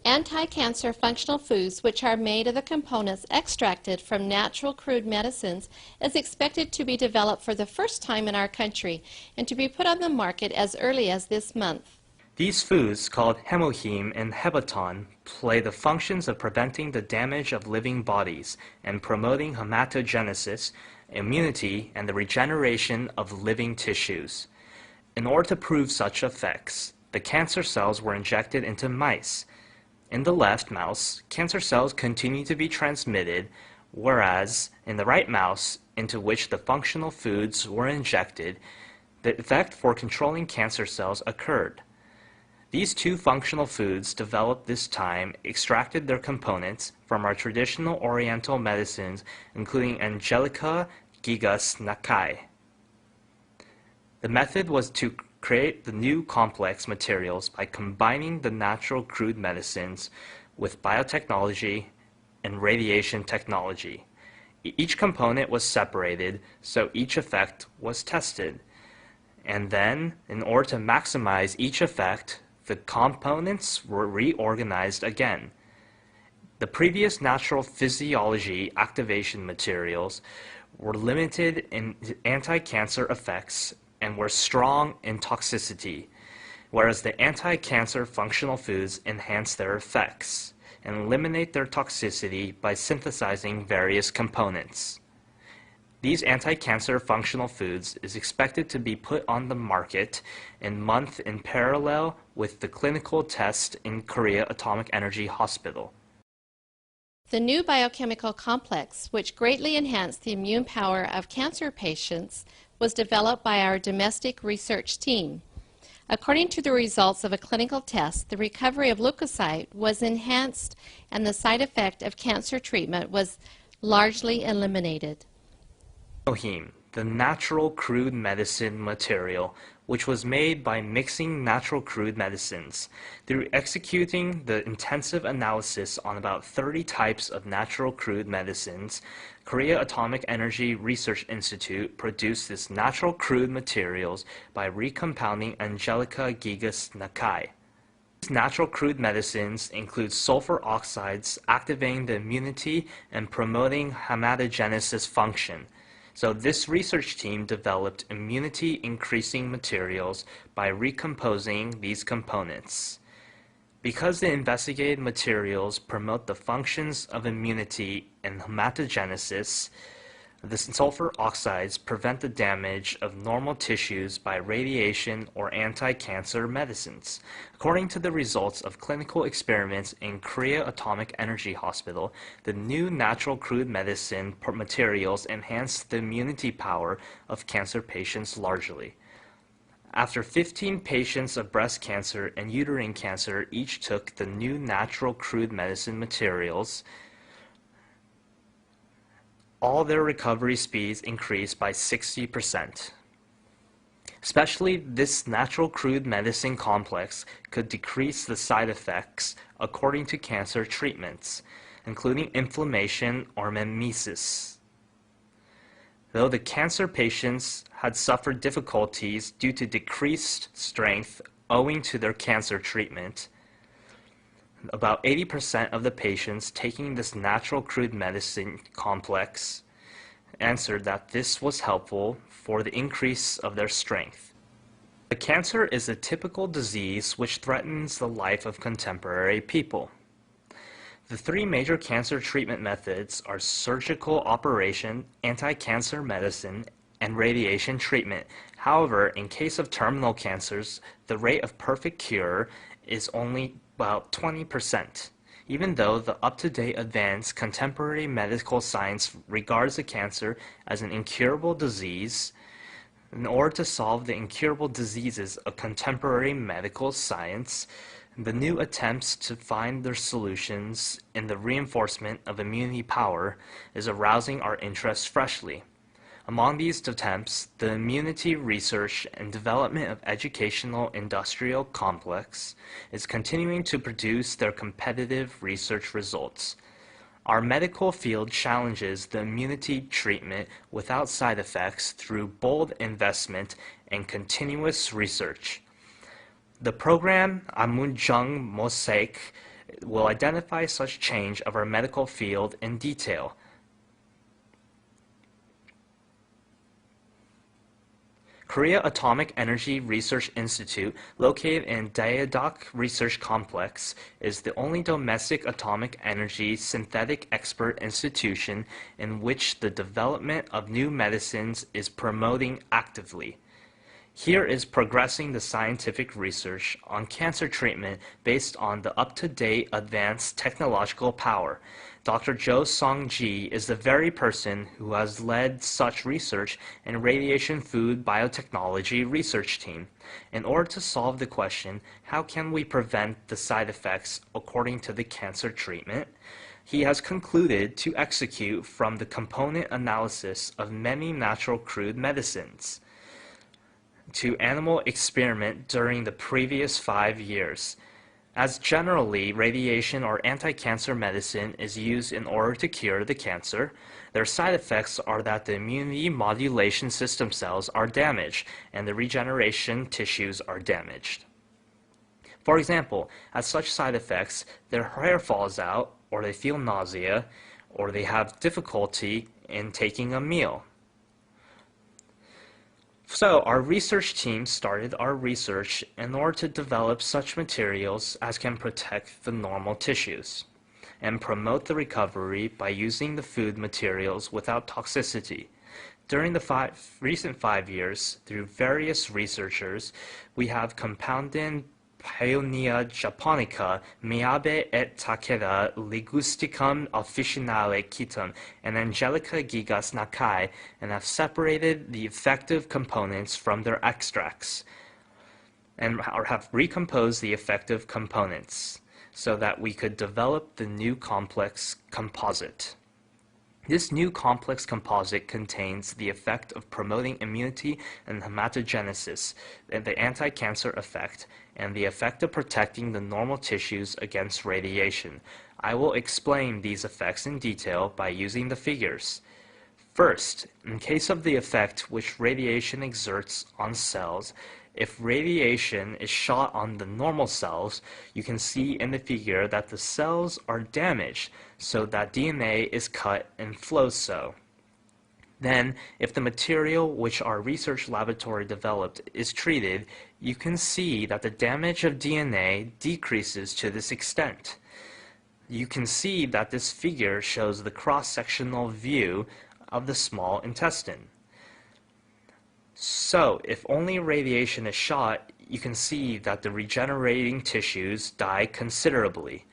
Anti-cancer functional foods, which are made of the components extracted from natural crude medicines, is expected to be developed for the first time in our country and to be put on the market as early as this month. These foods, called HemoHIM and Hebaton, play the functions of preventing the damage of living bodies and promoting hematogenesis, immunity, and the regeneration of living tissues. In order to prove such effects, the cancer cells were injected into mice. In the left mouse, cancer cells continue to be transmitted, whereas in the right mouse, into which the functional foods were injected, the effect for controlling cancer cells occurred. These two functional foods developed this time extracted their components from our traditional oriental medicines, including Jejaka, gigas, nakai. The method was to create the new complex materials by combining the natural crude medicines with biotechnology and radiation technology. Each component was separated, so each effect was tested. And then, in order to maximize each effect, the components were reorganized again. The previous natural physiology activation materials were limited in anti-cancer effects and were strong in toxicity, whereas the anti-cancer functional foods enhance their effects and eliminate their toxicity by synthesizing various components. These anti-cancer functional foods is expected to be put on the market in month in parallel with the clinical test in Korea Atomic Energy Hospital. The new biochemical complex, which greatly enhanced the immune power of cancer patients, was developed by our domestic research team. According to the results of a clinical test, the recovery of leukocyte was enhanced and the side effect of cancer treatment was largely eliminated. HemoHIM, the natural crude medicine material, which was made by mixing natural crude medicines. Through executing the intensive analysis on about 30 types of natural crude medicines, Korea Atomic Energy Research Institute produced this natural crude materials by recompounding Jejaka gigas nakai. These natural crude medicines include sulfur oxides activating the immunity and promoting hematogenesis function. So this research team developed immunity-increasing materials by recomposing these components. Because the investigated materials promote the functions of immunity and hematogenesis, the sulfur oxides prevent the damage of normal tissues by radiation or anti-cancer medicines. According to the results of clinical experiments in Korea Atomic Energy Hospital, the new natural crude medicine materials enhance the immunity power of cancer patients largely. After 15 patients of breast cancer and uterine cancer each took the new natural crude medicine materials, all their recovery speeds increased by 60%. Especially this natural crude medicine complex could decrease the side effects according to cancer treatments, including inflammation or mimesis. Though the cancer patients had suffered difficulties due to decreased strength owing to their cancer treatment, about 80% of the patients taking this natural crude medicine complex answered that this was helpful for the increase of their strength. The cancer is a typical disease which threatens the life of contemporary people. The three major cancer treatment methods are surgical operation, anti-cancer medicine, and radiation treatment. However, in case of terminal cancers, the rate of perfect cure is only about 20%. Even though the up-to-date advanced contemporary medical science regards the cancer as an incurable disease, in order to solve the incurable diseases of contemporary medical science, the new attempts to find their solutions in the reinforcement of immunity power is arousing our interest freshly. Among these attempts, the immunity research and development of educational industrial complex is continuing to produce their competitive research results. Our medical field challenges the immunity treatment without side effects through bold investment and continuous research. The program Amunjung Mosaic will identify such change of our medical field in detail. Korea Atomic Energy Research Institute, located in Jejaka Research Complex, is the only domestic atomic energy synthetic expert institution in which the development of new medicines is promoting actively. Here is progressing the scientific research on cancer treatment based on the up-to-date advanced technological power. Dr. Jo Song-ji is the very person who has led such research in Radiation Food Biotechnology Research Team. In order to solve the question, how can we prevent the side effects according to the cancer treatment? He has concluded to execute from the component analysis of many natural crude medicines to animal experiment during the previous 5 years. As generally, radiation or anti-cancer medicine is used in order to cure the cancer, their side effects are that the immunity modulation system cells are damaged and the regeneration tissues are damaged. For example, as such side effects, their hair falls out, or they feel nausea, or they have difficulty in taking a meal. So our research team started our research in order to develop such materials as can protect the normal tissues and promote the recovery by using the food materials without toxicity. During the recent 5 years, through various researchers, we have compounded Paeonia japonica, Miyabe et Takeda, Ligusticum officinale Kitum, and Angelica gigas Nakai, and have separated the effective components from their extracts, and have recomposed the effective components, so that we could develop the new complex composite. This new complex composite contains the effect of promoting immunity and hematogenesis, and the anti-cancer effect, and the effect of protecting the normal tissues against radiation. I will explain these effects in detail by using the figures. First, in case of the effect which radiation exerts on cells, if radiation is shot on the normal cells, you can see in the figure that the cells are damaged, so that DNA is cut and flows so. Then, if the material which our research laboratory developed is treated, you can see that the damage of DNA decreases to this extent. You can see that this figure shows the cross-sectional view of the small intestine. So, if only radiation is shot, you can see that the regenerating tissues die considerably.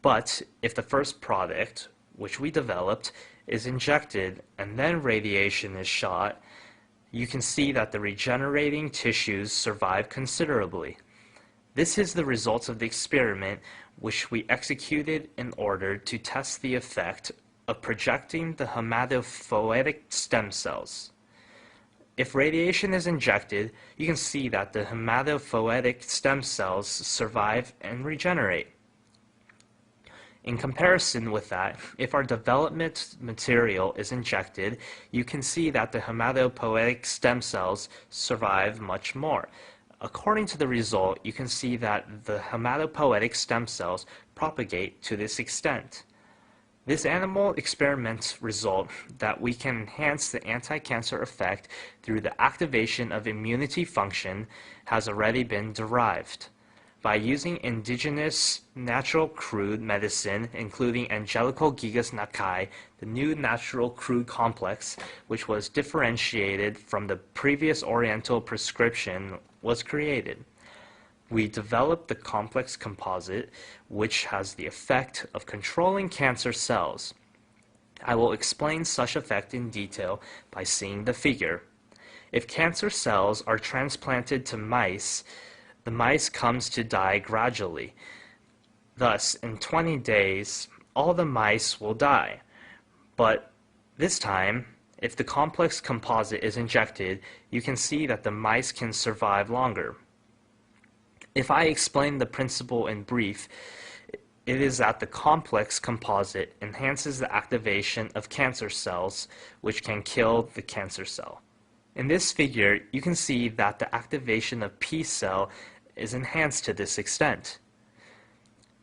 But if the first product, which we developed, is injected and then radiation is shot, you can see that the regenerating tissues survive considerably. This is the results of the experiment which we executed in order to test the effect of projecting the hematopoietic stem cells. If radiation is injected, you can see that the hematopoietic stem cells survive and regenerate. In comparison with that, if our development material is injected, you can see that the hematopoietic stem cells survive much more. According to the result, you can see that the hematopoietic stem cells propagate to this extent. This animal experiment result that we can enhance the anti-cancer effect through the activation of immunity function has already been derived. By using indigenous natural crude medicine, including Angelical gigas Nakai, the new natural crude complex, which was differentiated from the previous Oriental prescription, was created. We developed the complex composite, which has the effect of controlling cancer cells. I will explain such effect in detail by seeing the figure. If cancer cells are transplanted to mice, the mice comes to die gradually. Thus, in 20 days, all the mice will die. But this time, if the complex composite is injected, you can see that the mice can survive longer. If I explain the principle in brief, it is that the complex composite enhances the activation of cancer cells, which can kill the cancer cell. In this figure, you can see that the activation of P cell is enhanced to this extent.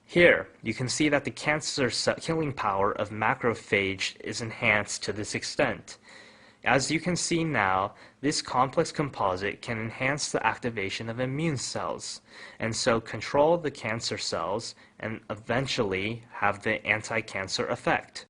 Here, you can see that the cancer cell killing power of macrophage is enhanced to this extent. As you can see now, this complex composite can enhance the activation of immune cells, and so control the cancer cells and eventually have the anti-cancer effect.